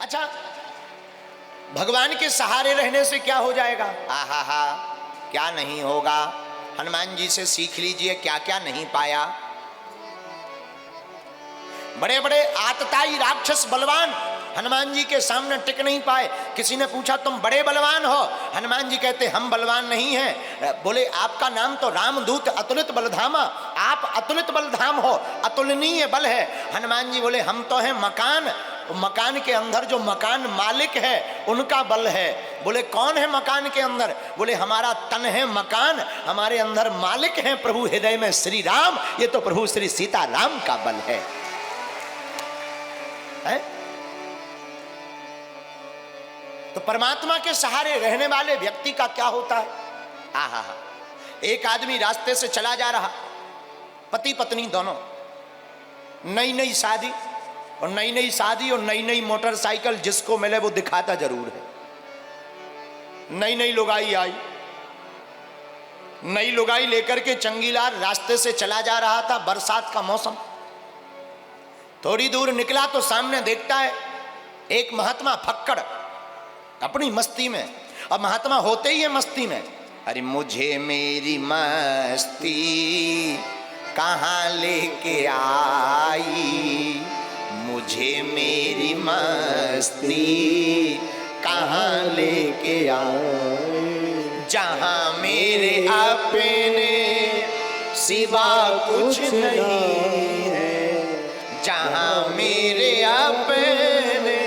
अच्छा, भगवान के सहारे रहने से क्या हो जाएगा? आहा हा, क्या नहीं होगा। हनुमान जी से सीख लीजिए क्या क्या नहीं पाया। बड़े बड़े आतताई राक्षस बलवान हनुमान जी के सामने टिक नहीं पाए। किसी ने पूछा तुम बड़े बलवान हो? हनुमान जी कहते हम बलवान नहीं हैं। बोले आपका नाम तो रामदूत अतुलित बलधामा, आप अतुलित बलधाम हो, अतुलनीय बल है। हनुमान जी बोले हम तो हैं मकान, मकान के अंदर जो मकान मालिक है उनका बल है। बोले कौन है मकान के अंदर? बोले हमारा तन है मकान, हमारे अंदर मालिक है प्रभु हृदय में श्री राम, ये तो प्रभु श्री सीता राम का बल है। तो परमात्मा के सहारे रहने वाले व्यक्ति का क्या होता है? आहा हा, एक आदमी रास्ते से चला जा रहा, पति पत्नी दोनों, नई नई शादी और नई नई शादी और नई नई मोटरसाइकिल, जिसको मिले वो दिखाता जरूर है। नई नई लुगाई आई, नई लुगाई लेकर के चंगीलाल रास्ते से चला जा रहा था। बरसात का मौसम, थोड़ी दूर निकला तो सामने देखता है एक महात्मा फक्कड़ अपनी मस्ती में। अब महात्मा होते ही है मस्ती में। अरे मुझे मेरी मस्ती कहाँ लेके आई, मुझे मेरी मस्ती कहाँ लेके आई, जहाँ मेरे अपने सिवा कुछ नहीं है, जहाँ मेरे अपने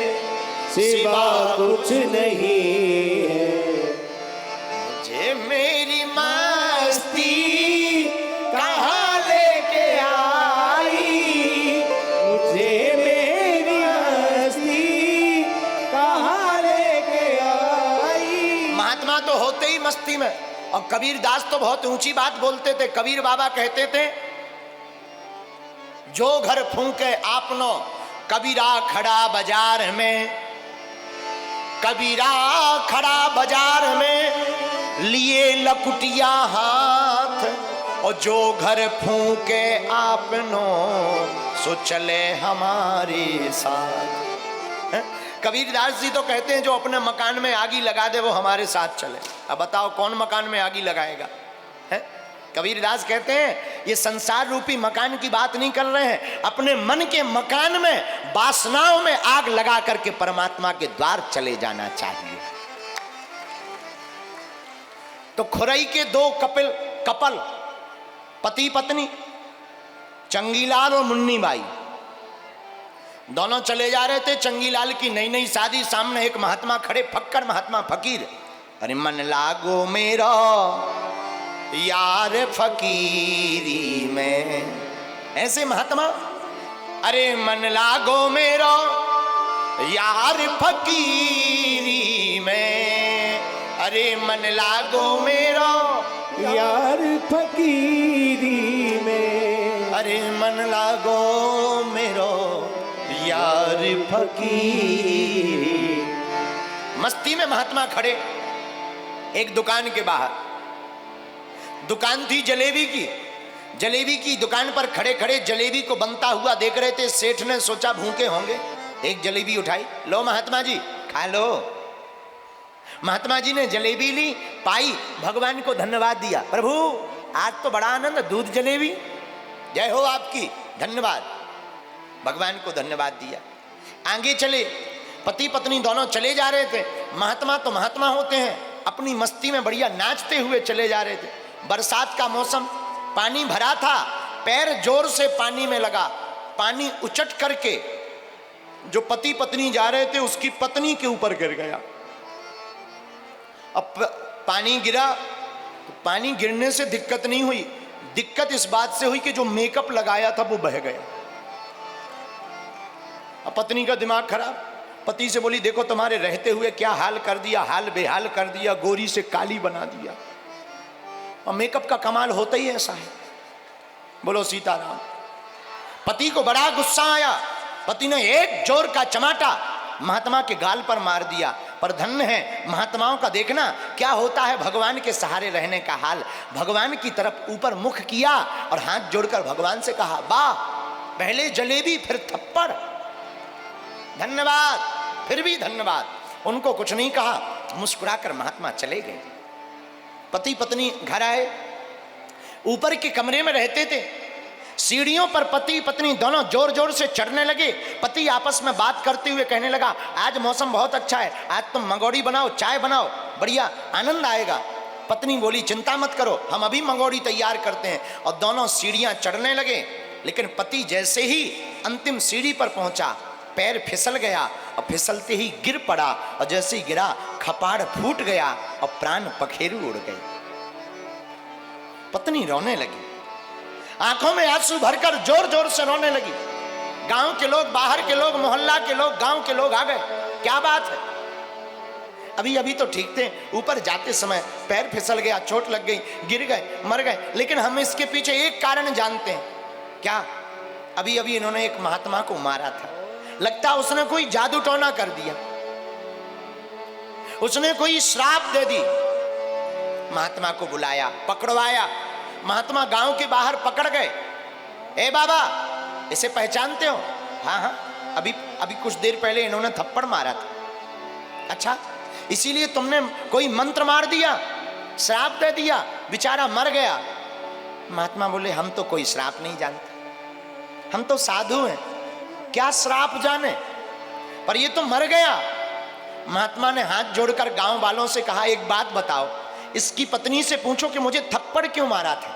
सिवा कुछ नहीं है, मुझे मेरी मस्ती कहाँ लेके आई, मुझे मेरी मस्ती कहाँ लेके आई। महात्मा तो होते ही मस्ती में। और कबीर दास तो बहुत ऊंची बात बोलते थे। कबीर बाबा कहते थे जो घर फूंके आपनो कबीरा खड़ा बाजार में, कबीरा खड़ा बाजार में लिए लकुटिया हाथ, और जो घर फूंके आपनो सो चले हमारे साथ। कबीरदास जी तो कहते हैं जो अपने मकान में आगी लगा दे वो हमारे साथ चले। अब बताओ कौन मकान में आगी लगाएगा? है? कबीरदास कहते हैं ये संसार रूपी मकान की बात नहीं कर रहे हैं, अपने मन के मकान में वासनाओं में आग लगा करके परमात्मा के द्वार चले जाना चाहिए। तो खुरई के दो कपल पति पत्नी चंगीलाल और मुन्नी बाई दोनों चले जा रहे थे। चंगीलाल की नई नई शादी, सामने एक महात्मा खड़े, फक्कड़ महात्मा फकीर। अरे मन लागो मेरा यार फकीरी में, ऐसे महात्मा। अरे मन लागो मेरा यार फकीरी में, अरे मन लागो मेरा यार फकीरी में, अरे मन लागो मेरो यार फकीरी। मस्ती में महात्मा खड़े एक दुकान के बाहर। दुकान थी जलेबी की। जलेबी की दुकान पर खड़े खड़े जलेबी को बनता हुआ देख रहे थे। सेठ ने सोचा भूखे होंगे, एक जलेबी उठाई, लो महात्मा जी खा लो। महात्मा जी ने जलेबी ली, पाई, भगवान को धन्यवाद दिया। प्रभु आज तो बड़ा आनंद, दूध जलेबी, जय हो आपकी, धन्यवाद। भगवान को धन्यवाद दिया। आगे चले, पति पत्नी दोनों चले जा रहे थे। महात्मा तो महात्मा होते हैं, अपनी मस्ती में बढ़िया नाचते हुए चले जा रहे थे। बरसात का मौसम, पानी भरा था, पैर जोर से पानी में लगा, पानी उचट करके जो पति पत्नी जा रहे थे उसकी पत्नी के ऊपर गिर गया। अब पानी गिरा तो पानी गिरने से दिक्कत नहीं हुई, दिक्कत इस बात से हुई कि जो मेकअप लगाया था वो बह गया। अब पत्नी का दिमाग खराब, पति से बोली देखो तुम्हारे रहते हुए क्या हाल कर दिया, हाल बेहाल कर दिया, गोरी से काली बना दिया। और मेकअप का कमाल होता ही ऐसा है। बोलो सीताराम। पति को बड़ा गुस्सा आया, पति ने एक जोर का चमाटा महात्मा के गाल पर मार दिया। पर धन्य है महात्माओं का देखना क्या होता है भगवान के सहारे रहने का हाल। भगवान की तरफ ऊपर मुख किया और हाथ जोड़कर भगवान से कहा वाह, पहले जलेबी फिर थप्पड़, धन्यवाद फिर भी धन्यवाद। उनको कुछ नहीं कहा, मुस्कुराकर महात्मा चले गए। पति पत्नी घर आए, ऊपर के कमरे में रहते थे। सीढ़ियों पर पति पत्नी दोनों जोर जोर से चढ़ने लगे। पति आपस में बात करते हुए कहने लगा, आज मौसम बहुत अच्छा है, आज तुम मंगोड़ी बनाओ, चाय बनाओ, बढ़िया आनंद आएगा। पत्नी बोली, चिंता मत करो, हम अभी मंगोड़ी तैयार करते हैं। और दोनों सीढ़ियां चढ़ने लगे। लेकिन पति जैसे ही अंतिम सीढ़ी पर पहुंचा, पैर फिसल गया और फिसलते ही गिर पड़ा। और जैसे ही गिरा, कपाड़ फूट गया और प्राण पखेरु उड़ गए। पत्नी रोने लगी, आंखों में आंसू भरकर जोर जोर से रोने लगी। गांव के लोग, बाहर के लोग, मोहल्ला के लोग, गांव के लोग आ गए। क्या बात है? अभी अभी तो ठीक थे, ऊपर जाते समय पैर फिसल गया, चोट लग गई, गिर गए, मर गए। लेकिन हम इसके पीछे एक कारण जानते हैं। क्या? अभी अभी इन्होंने एक महात्मा को मारा था। लगता उसने कोई जादू टोना कर दिया, उसने कोई श्राप दे दी। महात्मा को बुलाया, पकड़वाया। महात्मा गांव के बाहर पकड़ गए। ए बाबा, इसे पहचानते हो? हाँ हाँ, अभी कुछ देर पहले इन्होंने थप्पड़ मारा था। अच्छा, इसीलिए तुमने कोई मंत्र मार दिया, श्राप दे दिया, बेचारा मर गया। महात्मा बोले, हम तो कोई श्राप नहीं जानते, हम तो साधु हैं, क्या श्राप जाने, पर ये तो मर गया। महात्मा ने हाथ जोड़कर गांव वालों से कहा, एक बात बताओ, इसकी पत्नी से पूछो कि मुझे थप्पड़ क्यों मारा था।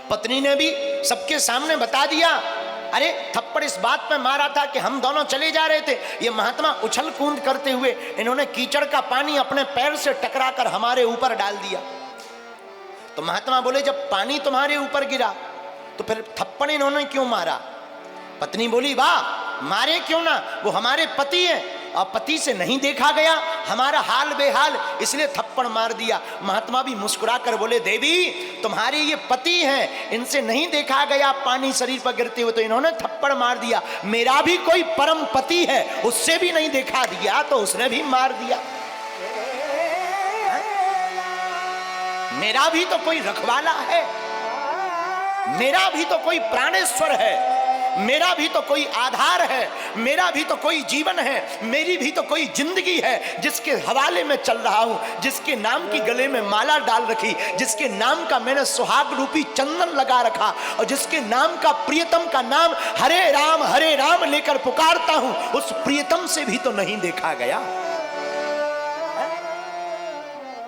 पत्नी ने भी सबके सामने बता दिया, अरे थप्पड़ इस बात में मारा था कि हम दोनों चले जा रहे थे। ये महात्मा उछल कूद करते हुए इन्होंने कीचड़ का पानी अपने पैर से टकराकर हमारे ऊपर डाल दिया। तो महात्मा बोले, जब पानी तुम्हारे ऊपर गिरा तो फिर थप्पड़ इन्होंने क्यों मारा? पत्नी बोली, वाह, मारे क्यों ना, वो हमारे पति हैं और पति से नहीं देखा गया, हमारा हाल बेहाल, इसलिए थप्पड़ मार दिया। महात्मा भी मुस्कुराकर बोले, देवी तुम्हारे ये पति हैं, इनसे नहीं देखा गया पानी शरीर पर गिरते हुए, तो इन्होंने थप्पड़ मार दिया। मेरा भी कोई परम पति है, उससे भी नहीं देखा दिया तो उसने भी मार दिया। मेरा भी तो कोई रखवाला है, मेरा भी तो कोई प्राणेश्वर है, मेरा भी तो कोई आधार है, मेरा भी तो कोई जीवन है, मेरी भी तो कोई जिंदगी है, जिसके हवाले में चल रहा हूं, जिसके नाम की गले में माला डाल रखी, जिसके नाम का मैंने सुहाग रूपी चंदन लगा रखा, और जिसके नाम का, प्रियतम का नाम हरे राम लेकर पुकारता हूं, उस प्रियतम से भी तो नहीं देखा गया।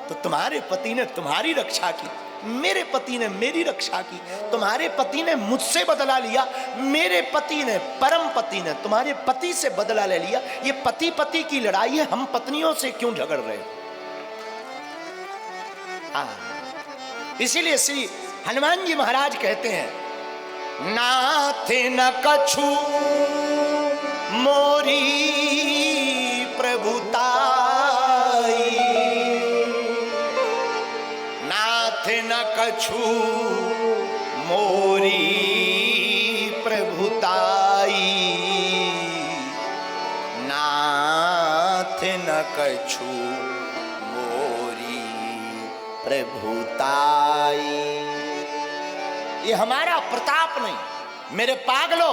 तो तुम्हारे पति ने तुम्हारी रक्षा की, मेरे पति ने मेरी रक्षा की। तुम्हारे पति ने मुझसे बदला लिया, मेरे पति ने, परम पति ने तुम्हारे पति से बदला ले लिया। ये पति पति की लड़ाई है, हम पत्नियों से क्यों झगड़ रहे? इसीलिए श्री हनुमान जी महाराज कहते हैं, नाथ न कछु मोरी प्रभुताई, न कछु मोरी प्रभुताई, नाथ न कछु मोरी प्रभुताई। ये हमारा प्रताप नहीं, मेरे पागलो,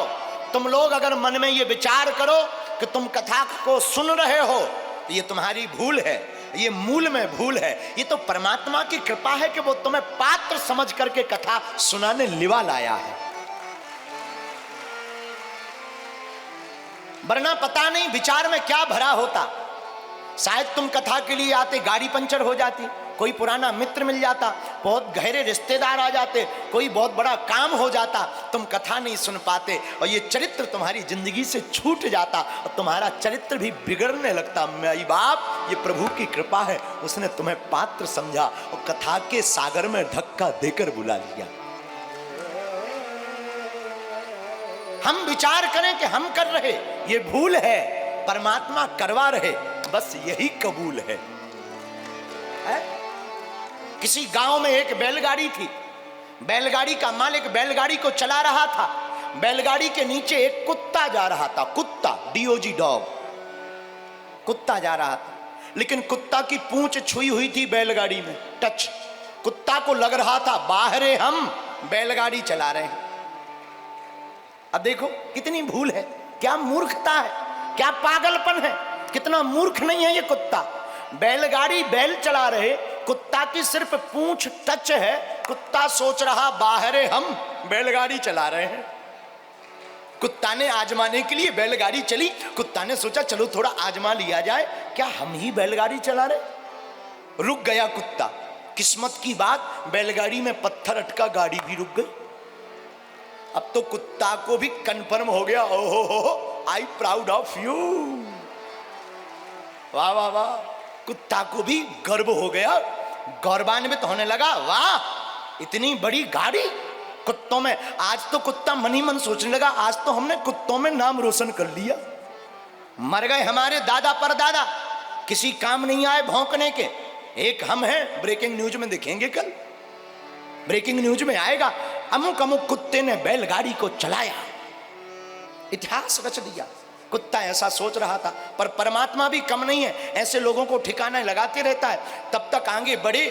तुम लोग अगर मन में ये विचार करो कि तुम कथा को सुन रहे हो, तो ये तुम्हारी भूल है, ये मूल में भूल है। ये तो परमात्मा की कृपा है कि वो तुम्हें पात्र समझ करके कथा सुनाने लिवा लाया है, वरना पता नहीं विचार में क्या भरा होता। शायद तुम कथा के लिए आते, गाड़ी पंचर हो जाती, कोई पुराना मित्र मिल जाता, बहुत गहरे रिश्तेदार आ जाते, कोई बहुत बड़ा काम हो जाता, तुम कथा नहीं सुन पाते और ये चरित्र तुम्हारी जिंदगी से छूट जाता और तुम्हारा चरित्र भी बिगड़ने लगता। माई बाप, ये प्रभु की कृपा है, उसने तुम्हें पात्र समझा और कथा के सागर में धक्का देकर बुला लिया। हम विचार करें कि हम कर रहे, ये भूल है, परमात्मा करवा रहे, बस यही कबूल है? किसी गांव में एक बैलगाड़ी थी, बैलगाड़ी का मालिक बैलगाड़ी को चला रहा था, बैलगाड़ी के नीचे एक कुत्ता जा रहा था, कुत्ता, डीओजी डॉग, कुत्ता जा रहा था, लेकिन कुत्ता की पूंछ छुई हुई थी बैलगाड़ी में, टच। कुत्ता को लग रहा था बाहरे हम बैलगाड़ी चला रहे हैं। अब देखो कितनी भूल है, क्या मूर्खता है। क्या पागलपन है, कितना मूर्ख नहीं है ये कुत्ता। बैलगाड़ी बैल चला रहे, कुत्ता की सिर्फ पूंछ टच है, कुत्ता सोच रहा बाहर हम बैलगाड़ी चला रहे हैं। कुत्ता ने आजमाने के लिए बैलगाड़ी चली, कुत्ता ने सोचा चलो थोड़ा आजमा लिया जाए, क्या हम ही बैलगाड़ी चला रहे। रुक गया कुत्ता। किस्मत की बात, बैलगाड़ी में पत्थर अटका, गाड़ी भी रुक गई। अब तो कुत्ता को भी कंफर्म हो गया, ओहो हो, आई प्राउड ऑफ यू, वाह वाह वाह। कुत्ता को भी गर्व हो गया, गौरवान्वित होने लगा, वाह इतनी बड़ी गाड़ी कुत्तों में। आज तो कुत्ता मन ही मन सोचने लगा, आज तो हमने कुत्तों में नाम रोशन कर लिया। मर गए हमारे दादा परदादा, किसी काम नहीं आए भौंकने के, एक हम हैं। ब्रेकिंग न्यूज में देखेंगे, कल ब्रेकिंग न्यूज में आएगा, अमुक अमुक कुत्ते ने बैलगाड़ी को चलाया, इतिहास रच दिया। कुत्ता ऐसा सोच रहा था, पर परमात्मा भी कम नहीं है, ऐसे लोगों को ठिकाना लगाते रहता है। तब तक आगे बढ़े,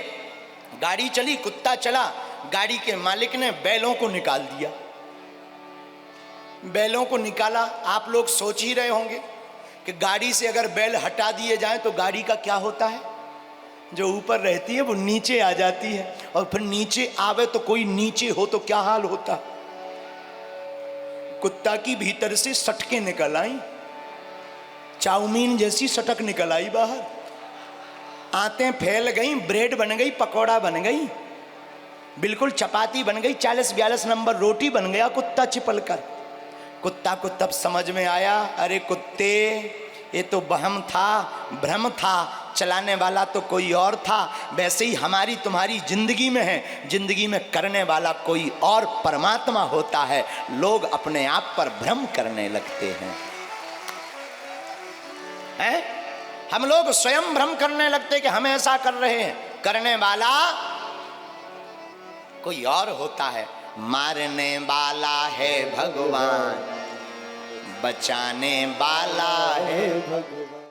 गाड़ी चली, कुत्ता चला, गाड़ी के मालिक ने बैलों को निकाल दिया। बैलों को निकाला, आप लोग सोच ही रहे होंगे कि गाड़ी से अगर बैल हटा दिए जाए तो गाड़ी का क्या होता है, जो ऊपर रहती है वो नीचे आ जाती है, और फिर नीचे आवे तो कोई नीचे हो तो क्या हाल होता। कुत्ता की भीतर से सटके निकल आई, चाउमीन जैसी सटक निकल आई बाहर, आंतें फैल गई, ब्रेड बन गई, पकौड़ा बन गई, बिल्कुल चपाती बन गई, 40-42 नंबर रोटी बन गया कुत्ता चिपल कर। कुत्ता को तब समझ में आया, अरे कुत्ते ये तो वहम था, भ्रम था, चलाने वाला तो कोई और था। वैसे ही हमारी तुम्हारी जिंदगी में है, जिंदगी में करने वाला कोई और परमात्मा होता है, लोग अपने आप पर भ्रम करने लगते हैं। हम लोग स्वयं भ्रम करने लगते कि हम ऐसा कर रहे हैं, करने वाला कोई और होता है। मारने वाला है भगवान, बचाने वाला है भगवान।